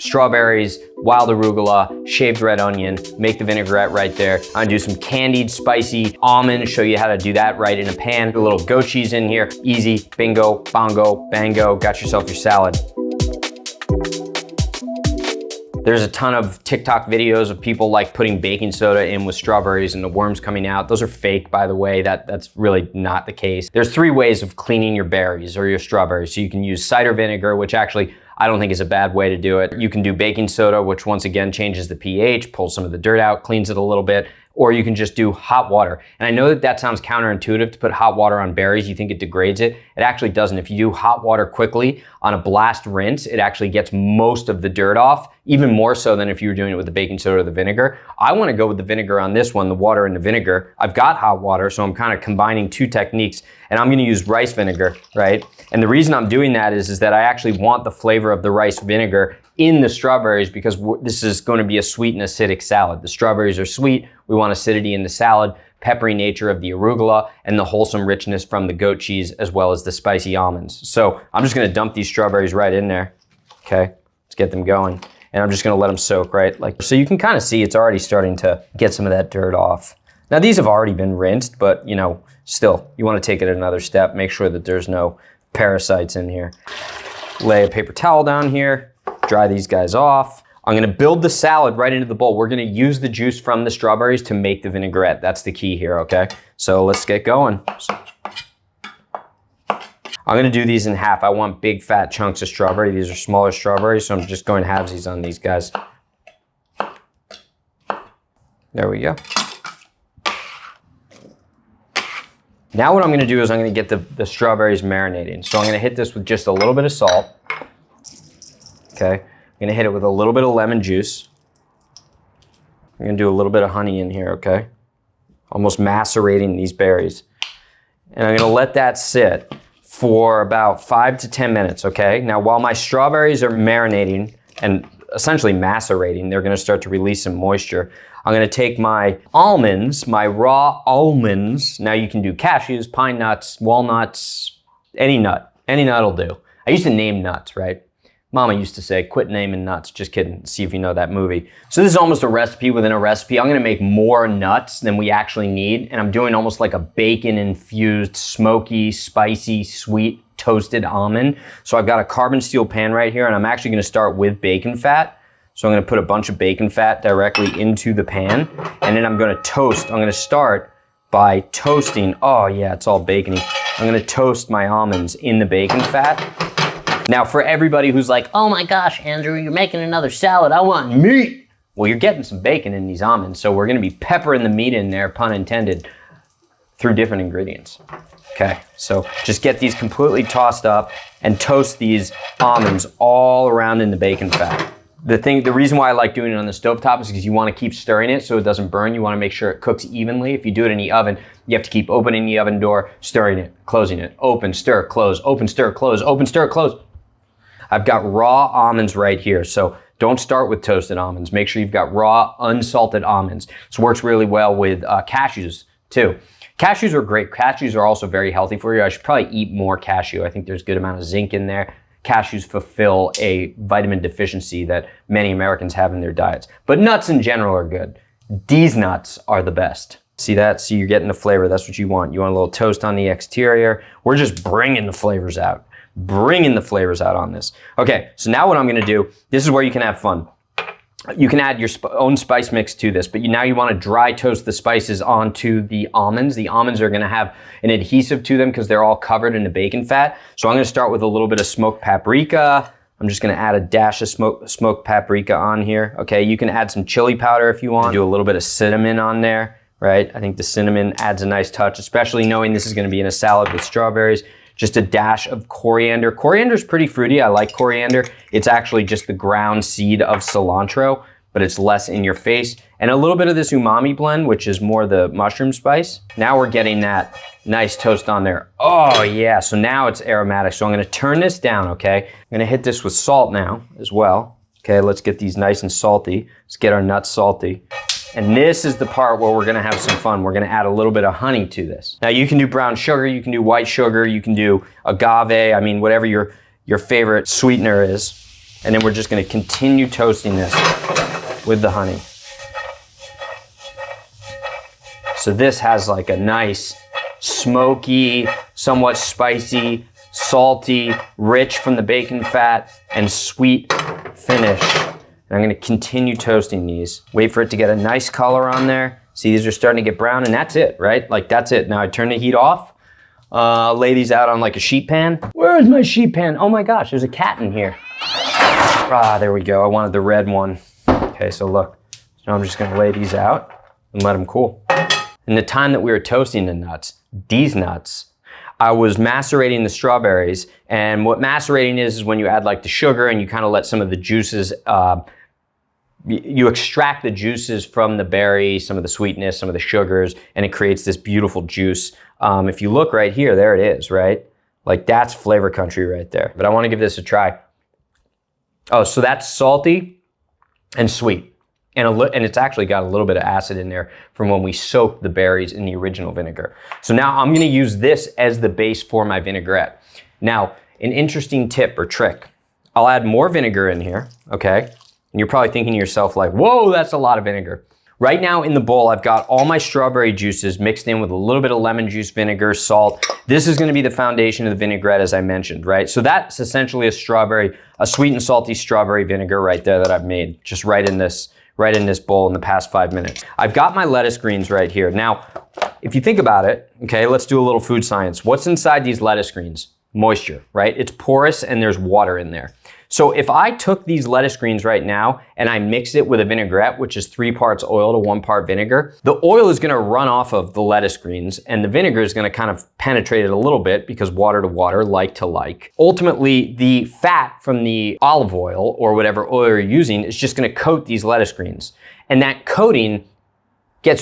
strawberries, wild arugula, shaved red onion, make the vinaigrette right there. I'm gonna do some candied spicy almonds, show you how to do that right in a pan. A little goat cheese in here, easy, bingo, bongo, bango, got yourself your salad. There's a ton of TikTok videos of people like putting baking soda in with strawberries and the worms coming out. Those are fake, by the way. That's really not the case. There's 3 ways of cleaning your berries or your strawberries. So you can use cider vinegar, which actually I don't think is a bad way to do it. You can do baking soda, which once again changes the pH, pulls some of the dirt out, cleans it a little bit, or you can just do hot water. And I know that that sounds counterintuitive to put hot water on berries. You think it degrades it. It actually doesn't. If you do hot water quickly on a blast rinse, it actually gets most of the dirt off, even more so than if you were doing it with the baking soda or the vinegar. I want to go with the vinegar on this one, the water and the vinegar. I've got hot water, so I'm kind of combining 2 techniques, and I'm going to use rice vinegar, right? And the reason I'm doing that is that I actually want the flavor of the rice vinegar in the strawberries because this is going to be a sweet and acidic salad. The strawberries are sweet. We want acidity in the salad, peppery nature of the arugula, and the wholesome richness from the goat cheese, as well as the spicy almonds. So I'm just going to dump these strawberries right in there. Okay, let's get them going. And I'm just going to let them soak, right? So you can kind of see it's already starting to get some of that dirt off. Now these have already been rinsed, but you know, still, you want to take it another step. Make sure that there's no parasites in here. Lay a paper towel down here, dry these guys off. I'm gonna build the salad right into the bowl. We're gonna use the juice from the strawberries to make the vinaigrette. That's the key here, okay? So let's get going. I'm gonna do these in half. I want big fat chunks of strawberry. These are smaller strawberries, so I'm just going halvesies on these guys. There we go. Now what I'm gonna do is I'm gonna get the strawberries marinating. So I'm gonna hit this with just a little bit of salt. Okay, I'm gonna hit it with a little bit of lemon juice. I'm gonna do a little bit of honey in here, okay? Almost macerating these berries. And I'm gonna let that sit for about 5 to 10 minutes, okay? Now while my strawberries are marinating and essentially macerating, they're gonna start to release some moisture. I'm gonna take my almonds, my raw almonds. Now you can do cashews, pine nuts, walnuts, any nut will do. I used to name nuts, right? Mama used to say, quit naming nuts. Just kidding, see if you know that movie. So this is almost a recipe within a recipe. I'm gonna make more nuts than we actually need, and I'm doing almost like a bacon-infused, smoky, spicy, sweet, toasted almond. So I've got a carbon steel pan right here, and I'm actually gonna start with bacon fat. So I'm gonna put a bunch of bacon fat directly into the pan, and then I'm gonna toast. I'm gonna start by toasting, oh yeah, it's all bacony. I'm gonna toast my almonds in the bacon fat. Now for everybody who's like, oh my gosh, Andrew, you're making another salad, I want meat. Well, you're getting some bacon in these almonds, so we're gonna be peppering the meat in there, pun intended, through different ingredients. Okay, so just get these completely tossed up and toast these almonds all around in the bacon fat. The reason why I like doing it on the stovetop is because you want to keep stirring it so it doesn't burn. You want to make sure it cooks evenly. If you do it in the oven, you have to keep opening the oven door, stirring it, closing it, open, stir, close, open, stir, close, open, stir, close. I've got raw almonds right here, so don't start with toasted almonds. Make sure you've got raw, unsalted almonds. This works really well with cashews too. Cashews are great. Cashews are also very healthy for you. I should probably eat more cashew. I think there's a good amount of zinc in there. Cashews fulfill a vitamin deficiency that many Americans have in their diets. But nuts in general are good. These nuts are the best. See that? See, you're getting the flavor. That's what you want. You want a little toast on the exterior. We're just bringing the flavors out. Bringing the flavors out on this. Okay, so now what I'm gonna do, this is where you can have fun. You can add your own spice mix to this, but now you want to dry toast the spices onto the almonds. The almonds are going to have an adhesive to them because they're all covered in the bacon fat. So I'm going to start with a little bit of smoked paprika. I'm just going to add a dash of smoked paprika on here. Okay, you can add some chili powder if you want. Do a little bit of cinnamon on there, right? I think the cinnamon adds a nice touch, especially knowing this is going to be in a salad with strawberries. Just a dash of coriander. Coriander is pretty fruity. I like coriander. It's actually just the ground seed of cilantro, but it's less in your face. And a little bit of this umami blend, which is more the mushroom spice. Now we're getting that nice toast on there. Oh yeah, so now it's aromatic. So I'm gonna turn this down, okay? I'm gonna hit this with salt now as well. Okay, let's get these nice and salty. Let's get our nuts salty. And this is the part where we're gonna have some fun. We're gonna add a little bit of honey to this. Now you can do brown sugar, you can do white sugar, you can do agave, I mean, whatever your favorite sweetener is. And then we're just gonna continue toasting this with the honey. So this has like a nice, smoky, somewhat spicy, salty, rich from the bacon fat, and sweet finish. And I'm gonna continue toasting these. Wait for it to get a nice color on there. See, these are starting to get brown, and that's it, right? Like, that's it. Now I turn the heat off, lay these out on like a sheet pan. Where is my sheet pan? Oh my gosh, there's a cat in here. Ah, there we go. I wanted the red one. Okay, so look. So I'm just gonna lay these out and let them cool. In the time that we were toasting the nuts, these nuts, I was macerating the strawberries. And what macerating is when you add like the sugar and you kind of let some of the juices, you extract the juices from the berry, some of the sweetness, some of the sugars, and it creates this beautiful juice. If you look right here, there it is, right? Like, that's flavor country right there. But I want to give this a try. Oh, so that's salty and sweet. And it's actually got a little bit of acid in there from when we soaked the berries in the original vinegar. So now I'm gonna use this as the base for my vinaigrette. Now, an interesting tip or trick. I'll add more vinegar in here, okay? And you're probably thinking to yourself like, whoa, that's a lot of vinegar. Right now in the bowl, I've got all my strawberry juices mixed in with a little bit of lemon juice, vinegar, salt. This is gonna be the foundation of the vinaigrette, as I mentioned, right? So that's essentially a sweet and salty strawberry vinegar right there that I've made, just right in this bowl in the past 5 minutes. I've got my lettuce greens right here. Now, if you think about it, okay, let's do a little food science. What's inside these lettuce greens? Moisture, right? It's porous and there's water in there. So if I took these lettuce greens right now and I mix it with a vinaigrette, which is 3 parts oil to 1 part vinegar, the oil is gonna run off of the lettuce greens and the vinegar is gonna kind of penetrate it a little bit because water to water, like to like. Ultimately, the fat from the olive oil or whatever oil you're using is just gonna coat these lettuce greens. And that coating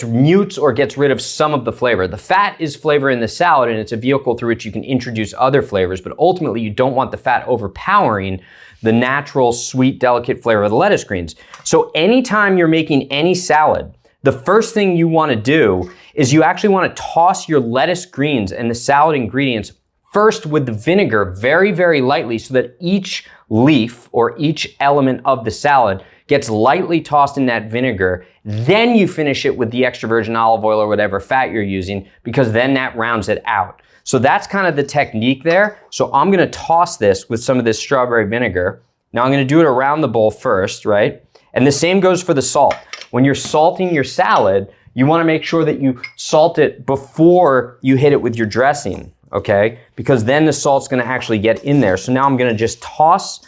mutes or gets rid of some of the flavor. The fat is flavor in the salad and it's a vehicle through which you can introduce other flavors, but ultimately you don't want the fat overpowering the natural, sweet, delicate flavor of the lettuce greens. So anytime you're making any salad, the first thing you wanna do is you actually wanna toss your lettuce greens and the salad ingredients first with the vinegar very, very lightly so that each leaf or each element of the salad gets lightly tossed in that vinegar. Then you finish it with the extra virgin olive oil or whatever fat you're using, because then that rounds it out. So that's kind of the technique there. So I'm gonna toss this with some of this strawberry vinegar. Now I'm gonna do it around the bowl first, right? And the same goes for the salt. When you're salting your salad, you wanna make sure that you salt it before you hit it with your dressing, okay? Because then the salt's gonna actually get in there. So now I'm gonna just toss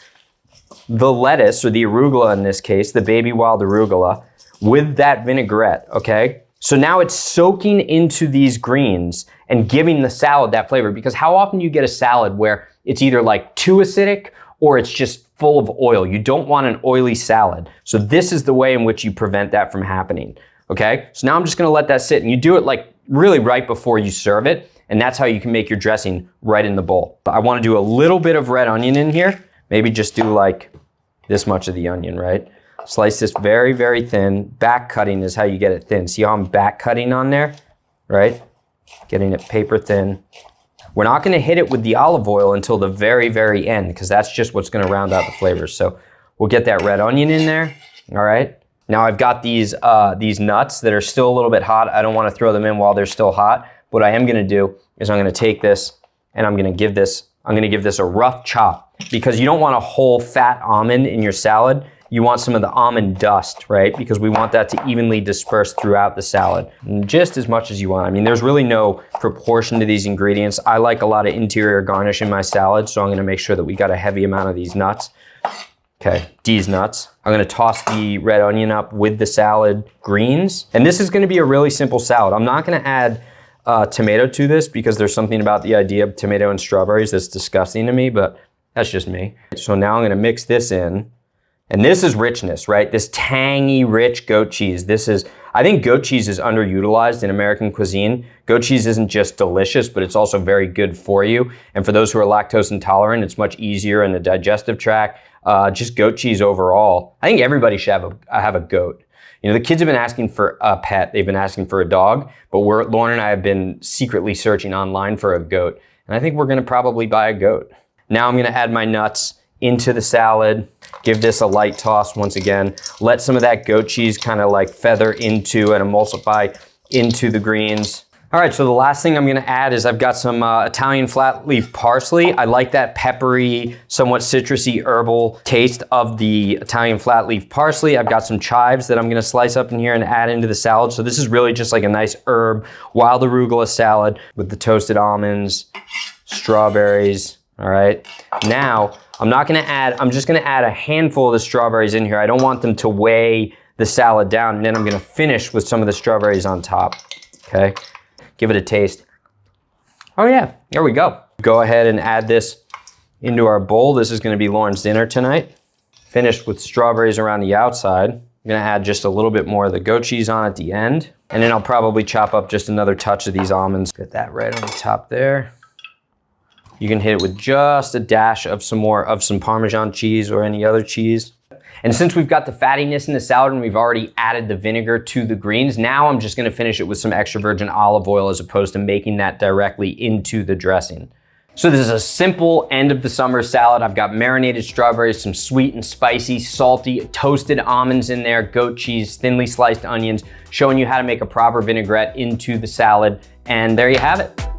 the lettuce, or the arugula in this case, the baby wild arugula, with that vinaigrette, okay? So now it's soaking into these greens and giving the salad that flavor, because how often do you get a salad where it's either like too acidic or it's just full of oil? You don't want an oily salad. So this is the way in which you prevent that from happening, okay? So now I'm just gonna let that sit, and you do it like really right before you serve it, and that's how you can make your dressing right in the bowl. I wanna do a little bit of red onion in here, maybe just do like this much of the onion, right? Slice this very, very thin. Back cutting is how you get it thin. See how I'm back cutting on there, right? Getting it paper thin. We're not gonna hit it with the olive oil until the very, very end, because that's just what's gonna round out the flavors. So we'll get that red onion in there, all right? Now I've got these nuts that are still a little bit hot. I don't wanna throw them in while they're still hot. What I am gonna do is I'm gonna take this and I'm gonna give this a rough chop, because you don't want a whole fat almond in your salad. You want some of the almond dust, right? Because we want that to evenly disperse throughout the salad, just as much as you want. I mean, there's really no proportion to these ingredients. I like a lot of interior garnish in my salad, so I'm gonna make sure that we got a heavy amount of these nuts. Okay, these nuts. I'm gonna toss the red onion up with the salad greens. And this is gonna be a really simple salad. I'm not gonna add tomato to this, because there's something about the idea of tomato and strawberries that's disgusting to me, but that's just me. So now I'm gonna mix this in. And this is richness, right? This tangy, rich goat cheese. I think goat cheese is underutilized in American cuisine. Goat cheese isn't just delicious, but it's also very good for you. And for those who are lactose intolerant, it's much easier in the digestive tract. Just goat cheese overall. I think everybody should have a goat. You know, the kids have been asking for a pet. They've been asking for a dog, but Lauren and I have been secretly searching online for a goat. And I think we're gonna probably buy a goat. Now I'm gonna add my nuts into the salad. Give this a light toss once again. Let some of that goat cheese kind of like feather into and emulsify into the greens. All right, so the last thing I'm gonna add is I've got some Italian flat leaf parsley. I like that peppery, somewhat citrusy herbal taste of the Italian flat leaf parsley. I've got some chives that I'm gonna slice up in here and add into the salad. So this is really just like a nice herb, wild arugula salad with the toasted almonds, strawberries, all right? Now, I'm just gonna add a handful of the strawberries in here. I don't want them to weigh the salad down, and then I'm gonna finish with some of the strawberries on top, okay? Give it a taste. Oh yeah, there we go. Go ahead and add this into our bowl. This is gonna be Lauren's dinner tonight. Finished with strawberries around the outside. I'm gonna add just a little bit more of the goat cheese on at the end. And then I'll probably chop up just another touch of these almonds. Get that right on the top there. You can hit it with just a dash of some Parmesan cheese or any other cheese. And since we've got the fattiness in the salad and we've already added the vinegar to the greens, now I'm just gonna finish it with some extra virgin olive oil as opposed to making that directly into the dressing. So this is a simple end of the summer salad. I've got marinated strawberries, some sweet and spicy, salty, toasted almonds in there, goat cheese, thinly sliced onions, showing you how to make a proper vinaigrette into the salad. And there you have it.